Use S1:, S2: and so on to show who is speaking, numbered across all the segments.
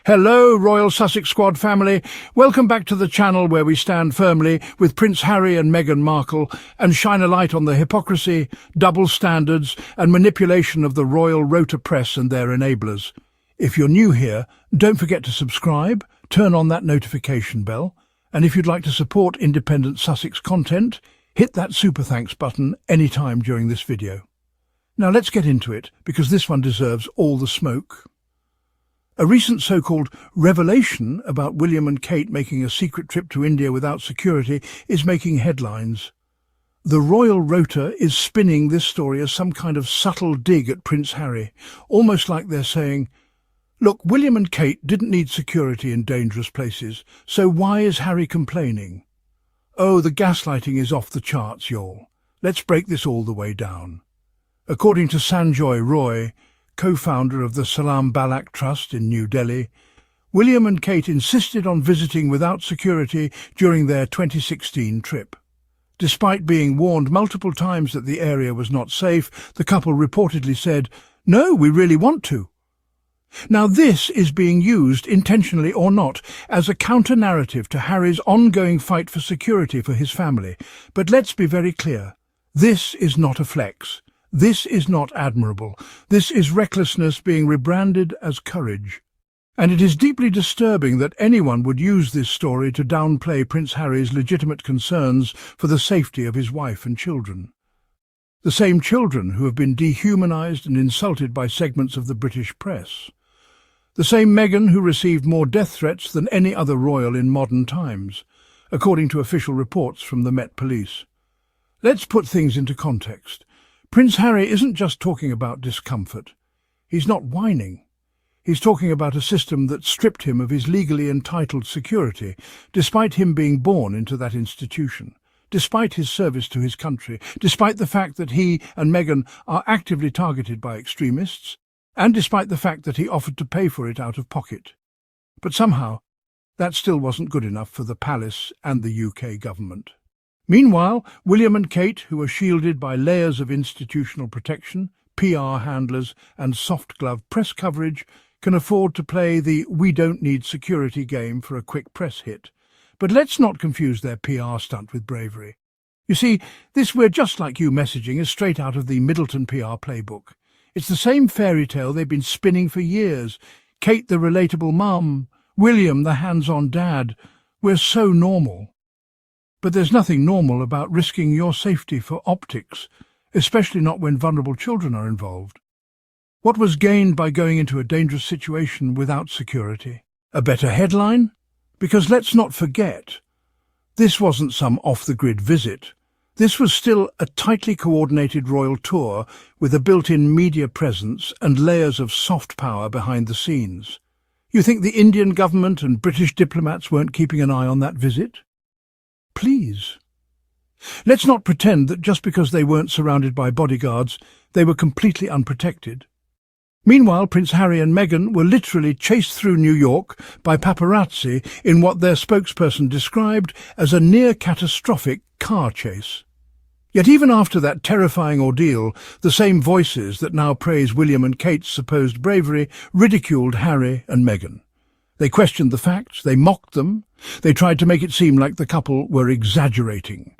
S1: Hello, Royal Sussex Squad family. Welcome back to the channel where we stand firmly with Prince Harry and Meghan Markle and shine a light on the hypocrisy, double standards and manipulation of the royal rota press and their enablers. If you're new here, don't forget to subscribe, turn on that notification bell, and if you'd like to support independent Sussex content, hit that super thanks button anytime during this video. Now let's get into it, because this one deserves all the smoke. A recent so-called revelation about William and Kate making a secret trip to India without security is making headlines. The royal rota is spinning this story as some kind of subtle dig at Prince Harry, almost like they're saying, look, William and Kate didn't need security in dangerous places, so why is Harry complaining? Oh, the gaslighting is off the charts, y'all. Let's break this all the way down. According to Sanjoy Roy, co-founder of the Salam Balak Trust in New Delhi, William and Kate insisted on visiting without security during their 2016 trip. Despite being warned multiple times that the area was not safe, the couple reportedly said, "No, we really want to." Now this is being used, intentionally or not, as a counter-narrative to Harry's ongoing fight for security for his family. But let's be very clear, this is not a flex. This is not admirable. This is recklessness being rebranded as courage. And it is deeply disturbing that anyone would use this story to downplay Prince Harry's legitimate concerns for the safety of his wife and children. The same children who have been dehumanized and insulted by segments of the British press. The same Meghan who received more death threats than any other royal in modern times, according to official reports from the Met Police. Let's put things into context. Prince Harry isn't just talking about discomfort. He's not whining. He's talking about a system that stripped him of his legally entitled security, despite him being born into that institution, despite his service to his country, despite the fact that he and Meghan are actively targeted by extremists, and despite the fact that he offered to pay for it out of pocket. But somehow, that still wasn't good enough for the palace and the UK government. Meanwhile, William and Kate, who are shielded by layers of institutional protection, PR handlers and soft-glove press coverage, can afford to play the "we don't need security" game for a quick press hit. But let's not confuse their PR stunt with bravery. You see, this "we're just like you" messaging is straight out of the Middleton PR playbook. It's the same fairy tale they've been spinning for years. Kate the relatable mum, William the hands-on dad. We're so normal. But there's nothing normal about risking your safety for optics, especially not when vulnerable children are involved. What was gained by going into a dangerous situation without security? A better headline? Because let's not forget, this wasn't some off-the-grid visit. This was still a tightly coordinated royal tour with a built-in media presence and layers of soft power behind the scenes. You think the Indian government and British diplomats weren't keeping an eye on that visit? Please. Let's not pretend that just because they weren't surrounded by bodyguards, they were completely unprotected. Meanwhile, Prince Harry and Meghan were literally chased through New York by paparazzi in what their spokesperson described as a near-catastrophic car chase. Yet even after that terrifying ordeal, the same voices that now praise William and Kate's supposed bravery ridiculed Harry and Meghan. They questioned the facts, they mocked them, they tried to make it seem like the couple were exaggerating.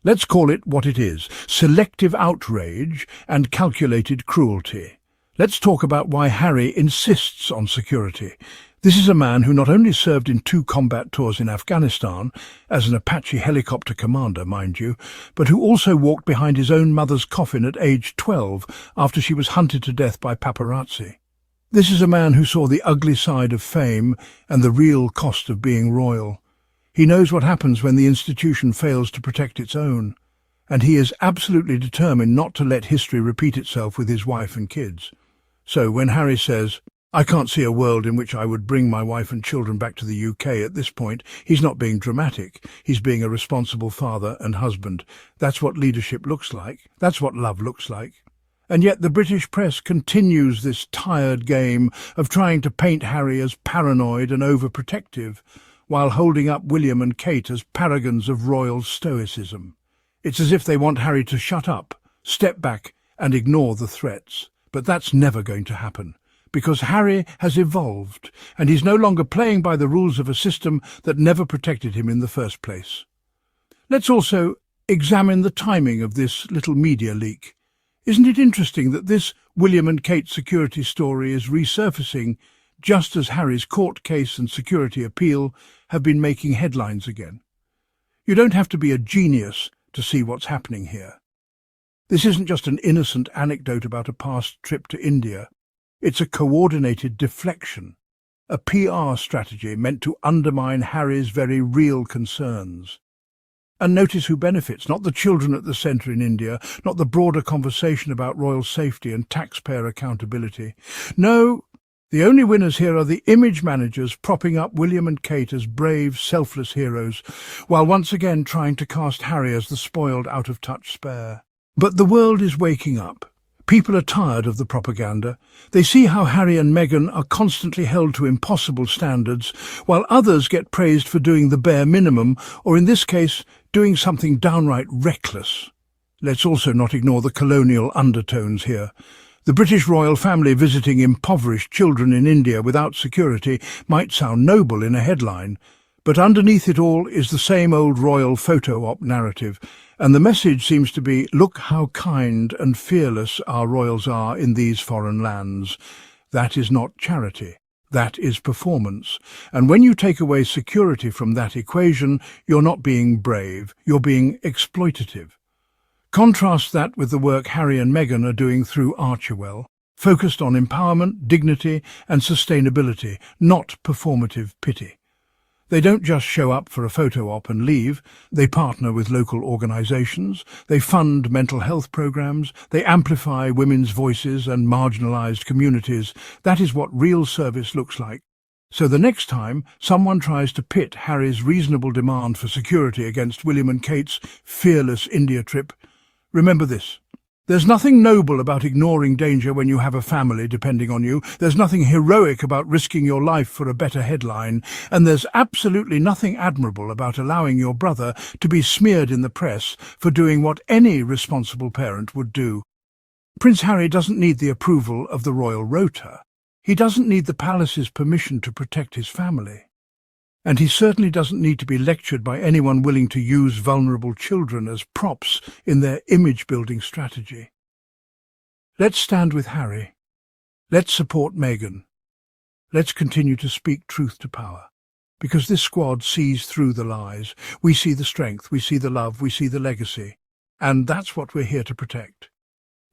S1: Let's call it what it is: selective outrage and calculated cruelty. Let's talk about why Harry insists on security. This is a man who not only served in 2 combat tours in Afghanistan, as an Apache helicopter commander, mind you, but who also walked behind his own mother's coffin at age 12 after she was hunted to death by paparazzi. This is a man who saw the ugly side of fame and the real cost of being royal. He knows what happens when the institution fails to protect its own, and he is absolutely determined not to let history repeat itself with his wife and kids. So when Harry says, "I can't see a world in which I would bring my wife and children back to the UK at this point," he's not being dramatic. He's being a responsible father and husband. That's what leadership looks like. That's what love looks like. And yet the British press continues this tired game of trying to paint Harry as paranoid and overprotective, while holding up William and Kate as paragons of royal stoicism. It's as if they want Harry to shut up, step back and ignore the threats. But that's never going to happen. because Harry has evolved, and he's no longer playing by the rules of a system that never protected him in the first place. Let's also examine the timing of this little media leak. Isn't it interesting that this William and Kate security story is resurfacing just as Harry's court case and security appeal have been making headlines again? You don't have to be a genius to see what's happening here. This isn't just an innocent anecdote about a past trip to India. It's a coordinated deflection, a PR strategy meant to undermine Harry's very real concerns. And notice who benefits, not the children at the centre in India, not the broader conversation about royal safety and taxpayer accountability. No, the only winners here are the image managers propping up William and Kate as brave, selfless heroes, while once again trying to cast Harry as the spoiled, out-of-touch spare. But the world is waking up. People are tired of the propaganda. They see how Harry and Meghan are constantly held to impossible standards, while others get praised for doing the bare minimum, or in this case, doing something downright reckless. Let's also not ignore the colonial undertones here. The British royal family visiting impoverished children in India without security might sound noble in a headline, but underneath it all is the same old royal photo-op narrative, and the message seems to be, look how kind and fearless our royals are in these foreign lands. That is not charity. That is performance. And when you take away security from that equation, you're not being brave, you're being exploitative. Contrast that with the work Harry and Meghan are doing through Archie, focused on empowerment, dignity and sustainability, not performative pity. They don't just show up for a photo op and leave. They partner with local organisations, they fund mental health programmes, they amplify women's voices and marginalised communities. That is what real service looks like. So the next time someone tries to pit Harry's reasonable demand for security against William and Kate's fearless India trip, remember this. There's nothing noble about ignoring danger when you have a family depending on you. There's nothing heroic about risking your life for a better headline. And there's absolutely nothing admirable about allowing your brother to be smeared in the press for doing what any responsible parent would do. Prince Harry doesn't need the approval of the royal rota. He doesn't need the palace's permission to protect his family. And he certainly doesn't need to be lectured by anyone willing to use vulnerable children as props in their image-building strategy. Let's stand with Harry. Let's support Meghan. Let's continue to speak truth to power. Because this squad sees through the lies. We see the strength, we see the love, we see the legacy. And that's what we're here to protect.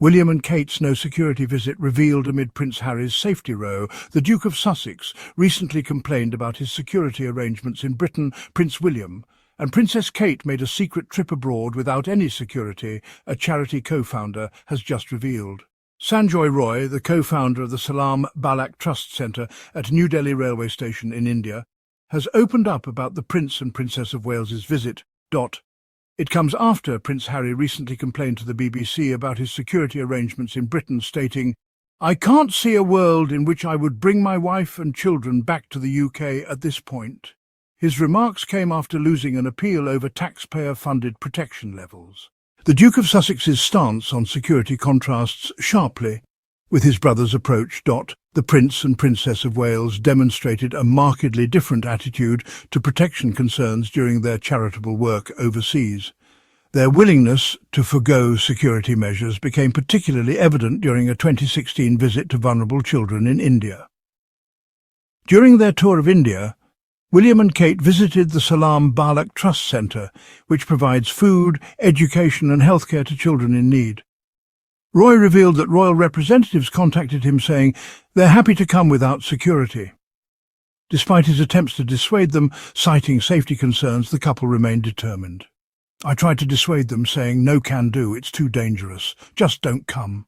S1: William and Kate's no-security visit revealed amid Prince Harry's safety row. The Duke of Sussex recently complained about his security arrangements in Britain, Prince William, and Princess Kate made a secret trip abroad without any security, a charity co-founder has just revealed. Sanjoy Roy, the co-founder of the Salam Balak Trust Centre at New Delhi railway station in India, has opened up about the Prince and Princess of Wales's visit. It comes after Prince Harry recently complained to the BBC about his security arrangements in Britain, stating, "I can't see a world in which I would bring my wife and children back to the UK at this point." His remarks came after losing an appeal over taxpayer-funded protection levels. The Duke of Sussex's stance on security contrasts sharply with his brother's approach. The Prince and Princess of Wales demonstrated a markedly different attitude to protection concerns during their charitable work overseas. Their willingness to forgo security measures became particularly evident during a 2016 visit to vulnerable children in India. During their tour of India, William and Kate visited the Salam Balak Trust Centre, which provides food, education and healthcare to children in need. Roy revealed that royal representatives contacted him saying they're happy to come without security. Despite his attempts to dissuade them, citing safety concerns, the couple remained determined. "I tried to dissuade them, saying no can do, it's too dangerous, just don't come."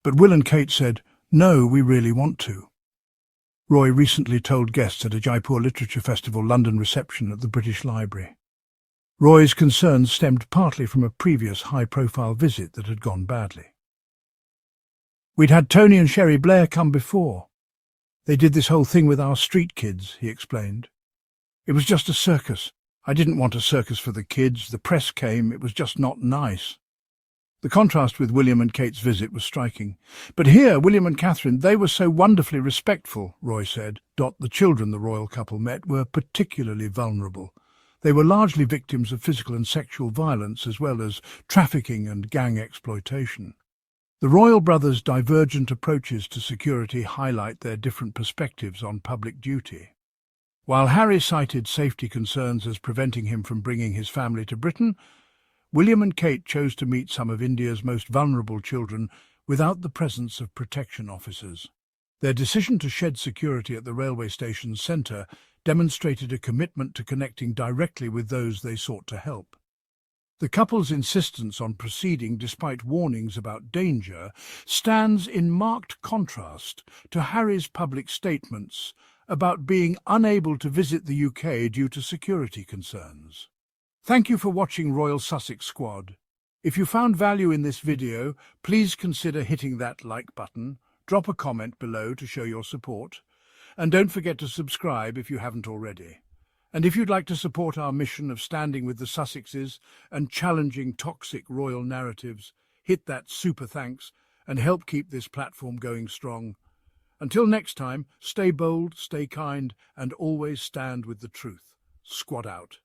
S1: But Will and Kate said, "No, we really want to." Roy recently told guests at a Jaipur Literature Festival London reception at the British Library. Roy's concerns stemmed partly from a previous high-profile visit that had gone badly. "We'd had Tony and Sherry Blair come before. They did this whole thing with our street kids," he explained. "It was just a circus. I didn't want a circus for the kids. The press came. It was just not nice." The contrast with William and Kate's visit was striking. But here, William and Catherine, they were so wonderfully respectful, Roy said. The children the royal couple met were particularly vulnerable. They were largely victims of physical and sexual violence as well as trafficking and gang exploitation. The royal brothers' divergent approaches to security highlight their different perspectives on public duty. While Harry cited safety concerns as preventing him from bringing his family to Britain, William and Kate chose to meet some of India's most vulnerable children without the presence of protection officers. Their decision to shed security at the railway station's centre demonstrated a commitment to connecting directly with those they sought to help. The couple's insistence on proceeding despite warnings about danger stands in marked contrast to Harry's public statements about being unable to visit the UK due to security concerns. Thank you for watching Royal Sussex Squad. If you found value in this video, please consider hitting that like button, drop a comment below to show your support, and don't forget to subscribe if you haven't already. And if you'd like to support our mission of standing with the Sussexes and challenging toxic royal narratives, hit that super thanks and help keep this platform going strong. Until next time, stay bold, stay kind, and always stand with the truth. Squad out.